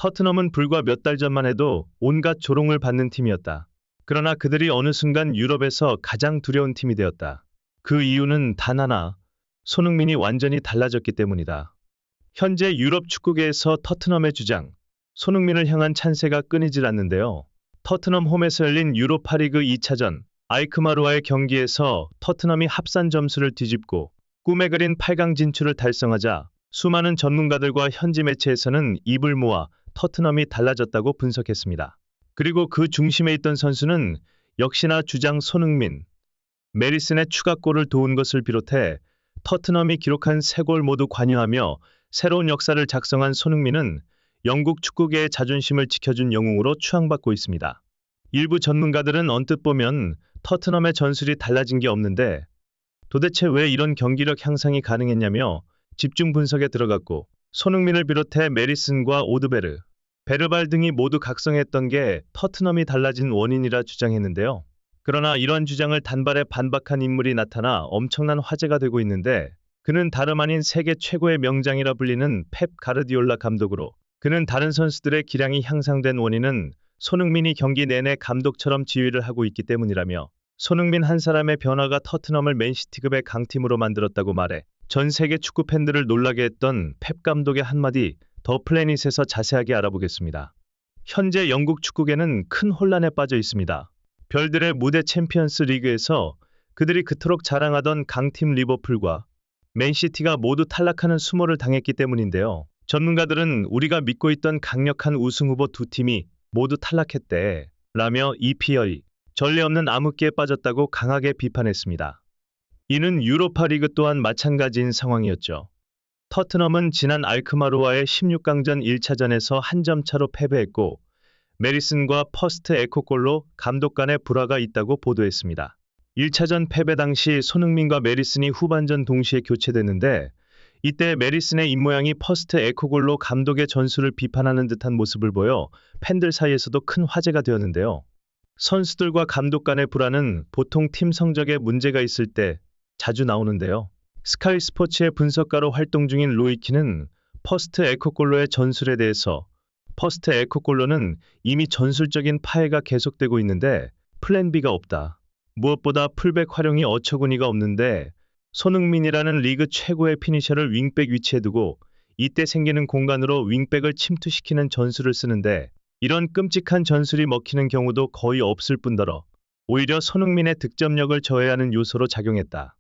터트넘은 불과 몇 달 전만 해도 온갖 조롱을 받는 팀이었다. 그러나 그들이 어느 순간 유럽에서 가장 두려운 팀이 되었다. 그 이유는 단 하나, 손흥민이 완전히 달라졌기 때문이다. 현재 유럽 축구계에서 터트넘의 주장, 손흥민을 향한 찬세가 끊이질 않는데요. 터트넘 홈에서 열린 유로파리그 2차전, 알크마르와의 경기에서 터트넘이 합산 점수를 뒤집고 꿈에 그린 8강 진출을 달성하자 수많은 전문가들과 현지 매체에서는 입을 모아 터트넘이 달라졌다고 분석했습니다. 그리고 그 중심에 있던 선수는 역시나 주장 손흥민, 메리슨의 추가골을 도운 것을 비롯해 터트넘이 기록한 3골 모두 관여하며 새로운 역사를 작성한 손흥민은 영국 축구계의 자존심을 지켜준 영웅으로 추앙받고 있습니다. 일부 전문가들은 언뜻 보면 터트넘의 전술이 달라진 게 없는데 도대체 왜 이런 경기력 향상이 가능했냐며 집중 분석에 들어갔고, 손흥민을 비롯해 메리슨과 오드베르, 베르발 등이 모두 각성했던 게 터트넘이 달라진 원인이라 주장했는데요. 그러나 이런 주장을 단발에 반박한 인물이 나타나 엄청난 화제가 되고 있는데, 그는 다름 아닌 세계 최고의 명장이라 불리는 펩 가르디올라 감독으로, 그는 다른 선수들의 기량이 향상된 원인은 손흥민이 경기 내내 감독처럼 지휘를 하고 있기 때문이라며, 손흥민 한 사람의 변화가 터트넘을 맨시티급의 강팀으로 만들었다고 말해 전 세계 축구 팬들을 놀라게 했던 펩 감독의 한마디, 더 플래닛에서 자세하게 알아보겠습니다. 현재 영국 축구계는 큰 혼란에 빠져 있습니다. 별들의 무대 챔피언스 리그에서 그들이 그토록 자랑하던 강팀 리버풀과 맨시티가 모두 탈락하는 수모를 당했기 때문인데요. 전문가들은 우리가 믿고 있던 강력한 우승 후보 두 팀이 모두 탈락했대 라며 EPL, 전례 없는 암흑기에 빠졌다고 강하게 비판했습니다. 이는 유로파 리그 또한 마찬가지인 상황이었죠. 터트넘은 지난 알크마르와의 16강전 1차전에서 한 점 차로 패배했고, 메리슨과 퍼스트 에코골로 감독 간의 불화가 있다고 보도했습니다. 1차전 패배 당시 손흥민과 메리슨이 후반전 동시에 교체됐는데, 이때 메리슨의 입모양이 퍼스트 에코골로 감독의 전술을 비판하는 듯한 모습을 보여 팬들 사이에서도 큰 화제가 되었는데요. 선수들과 감독 간의 불화는 보통 팀 성적에 문제가 있을 때 자주 나오는데요. 스카이 스포츠의 분석가로 활동 중인 로이키는 퍼스트 에코골로의 전술에 대해서, 퍼스트 에코골로는 이미 전술적인 파해가 계속되고 있는데 플랜 B가 없다. 무엇보다 풀백 활용이 어처구니가 없는데 손흥민이라는 리그 최고의 피니셔를 윙백 위치에 두고 이때 생기는 공간으로 윙백을 침투시키는 전술을 쓰는데, 이런 끔찍한 전술이 먹히는 경우도 거의 없을 뿐더러 오히려 손흥민의 득점력을 저해하는 요소로 작용했다.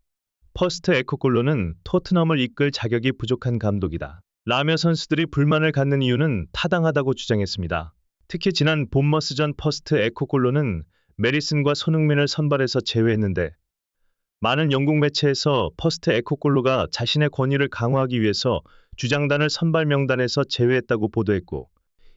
퍼스트 에코골로는 토트넘을 이끌 자격이 부족한 감독이다 라며 선수들이 불만을 갖는 이유는 타당하다고 주장했습니다. 특히 지난 본머스전 퍼스트 에코골로는 메리슨과 손흥민을 선발해서 제외했는데, 많은 영국 매체에서 퍼스트 에코골로가 자신의 권위를 강화하기 위해서 주장단을 선발 명단에서 제외했다고 보도했고,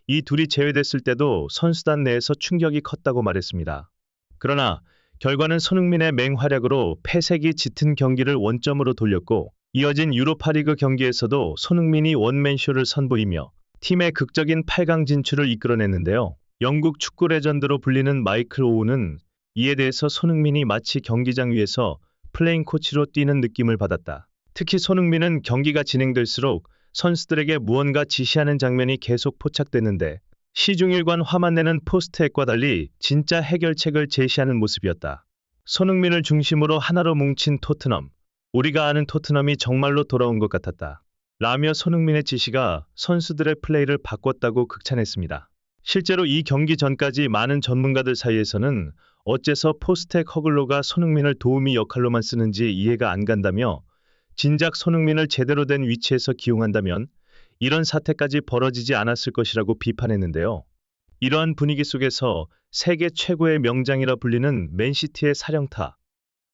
이 둘이 제외됐을 때도 선수단 내에서 충격이 컸다고 말했습니다. 그러나 결과는 손흥민의 맹활약으로 패색이 짙은 경기를 원점으로 돌렸고, 이어진 유로파리그 경기에서도 손흥민이 원맨쇼를 선보이며 팀의 극적인 8강 진출을 이끌어냈는데요. 영국 축구 레전드로 불리는 마이클 오우는 이에 대해서 손흥민이 마치 경기장 위에서 플레잉 코치로 뛰는 느낌을 받았다. 특히 손흥민은 경기가 진행될수록 선수들에게 무언가 지시하는 장면이 계속 포착됐는데, 시중일관 화만 내는 포스트잇과 달리 진짜 해결책을 제시하는 모습이었다. 손흥민을 중심으로 하나로 뭉친 토트넘, 우리가 아는 토트넘이 정말로 돌아온 것 같았다 라며 손흥민의 지시가 선수들의 플레이를 바꿨다고 극찬했습니다. 실제로 이 경기 전까지 많은 전문가들 사이에서는 어째서 포스텍 허글로가 손흥민을 도우미 역할로만 쓰는지 이해가 안 간다며, 진작 손흥민을 제대로 된 위치에서 기용한다면 이런 사태까지 벌어지지 않았을 것이라고 비판했는데요. 이러한 분위기 속에서 세계 최고의 명장이라 불리는 맨시티의 사령타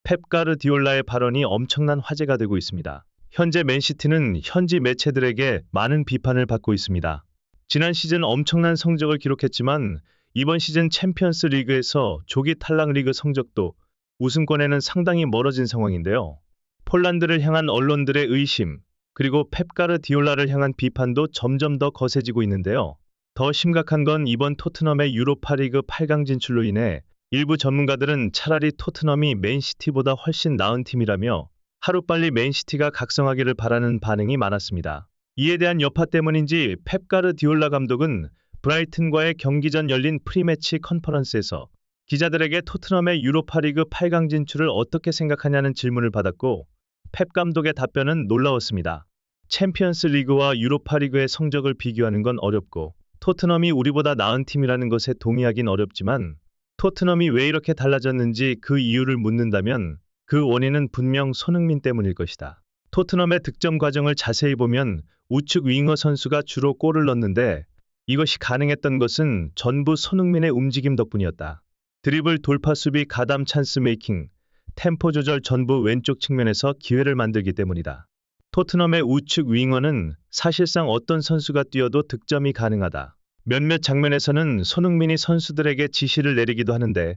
펩 가르디올라의 발언이 엄청난 화제가 되고 있습니다. 현재 맨시티는 현지 매체들에게 많은 비판을 받고 있습니다. 지난 시즌 엄청난 성적을 기록했지만 이번 시즌 챔피언스 리그에서 조기 탈락 리그 성적도 우승권에는 상당히 멀어진 상황인데요. 폴란드를 향한 언론들의 의심, 그리고 펩 가르디올라를 향한 비판도 점점 더 거세지고 있는데요. 더 심각한 건 이번 토트넘의 유로파리그 8강 진출로 인해 일부 전문가들은 차라리 토트넘이 맨시티보다 훨씬 나은 팀이라며 하루빨리 맨시티가 각성하기를 바라는 반응이 많았습니다. 이에 대한 여파 때문인지 펩 가르디올라 감독은 브라이튼과의 경기 전 열린 프리매치 컨퍼런스에서 기자들에게 토트넘의 유로파리그 8강 진출을 어떻게 생각하냐는 질문을 받았고, 펩 감독의 답변은 놀라웠습니다. 챔피언스 리그와 유로파리그의 성적을 비교하는 건 어렵고 토트넘이 우리보다 나은 팀이라는 것에 동의하긴 어렵지만, 토트넘이 왜 이렇게 달라졌는지 그 이유를 묻는다면 그 원인은 분명 손흥민 때문일 것이다. 토트넘의 득점 과정을 자세히 보면 우측 윙어 선수가 주로 골을 넣는데, 이것이 가능했던 것은 전부 손흥민의 움직임 덕분이었다. 드리블, 돌파, 수비, 가담, 찬스 메이킹, 템포 조절 전부 왼쪽 측면에서 기회를 만들기 때문이다. 토트넘의 우측 윙어는 사실상 어떤 선수가 뛰어도 득점이 가능하다. 몇몇 장면에서는 손흥민이 선수들에게 지시를 내리기도 하는데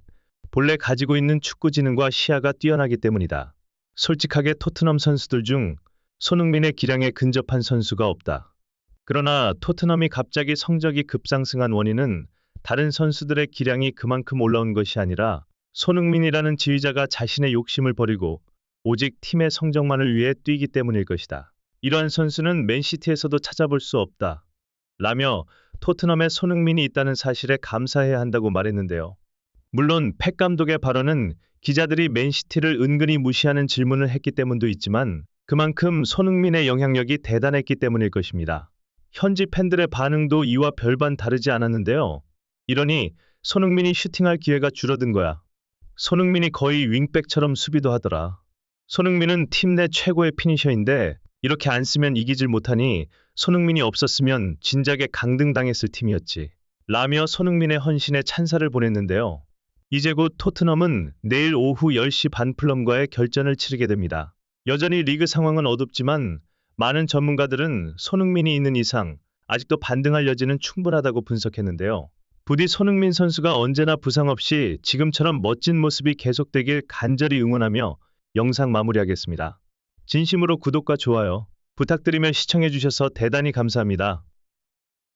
본래 가지고 있는 축구 지능과 시야가 뛰어나기 때문이다. 솔직하게 토트넘 선수들 중 손흥민의 기량에 근접한 선수가 없다. 그러나 토트넘이 갑자기 성적이 급상승한 원인은 다른 선수들의 기량이 그만큼 올라온 것이 아니라 손흥민이라는 지휘자가 자신의 욕심을 버리고 오직 팀의 성적만을 위해 뛰기 때문일 것이다. 이러한 선수는 맨시티에서도 찾아볼 수 없다. 라며 토트넘에 손흥민이 있다는 사실에 감사해야 한다고 말했는데요. 물론 펩 감독의 발언은 기자들이 맨시티를 은근히 무시하는 질문을 했기 때문도 있지만 그만큼 손흥민의 영향력이 대단했기 때문일 것입니다. 현지 팬들의 반응도 이와 별반 다르지 않았는데요. 이러니 손흥민이 슈팅할 기회가 줄어든 거야. 손흥민이 거의 윙백처럼 수비도 하더라. 손흥민은 팀 내 최고의 피니셔인데 이렇게 안 쓰면 이기질 못하니 손흥민이 없었으면 진작에 강등당했을 팀이었지. 라며 손흥민의 헌신에 찬사를 보냈는데요. 이제 곧 토트넘은 내일 오후 10시 반 풀럼과의 결전을 치르게 됩니다. 여전히 리그 상황은 어둡지만 많은 전문가들은 손흥민이 있는 이상 아직도 반등할 여지는 충분하다고 분석했는데요. 부디 손흥민 선수가 언제나 부상 없이 지금처럼 멋진 모습이 계속되길 간절히 응원하며 영상 마무리하겠습니다. 진심으로 구독과 좋아요 부탁드리며 시청해주셔서 대단히 감사합니다.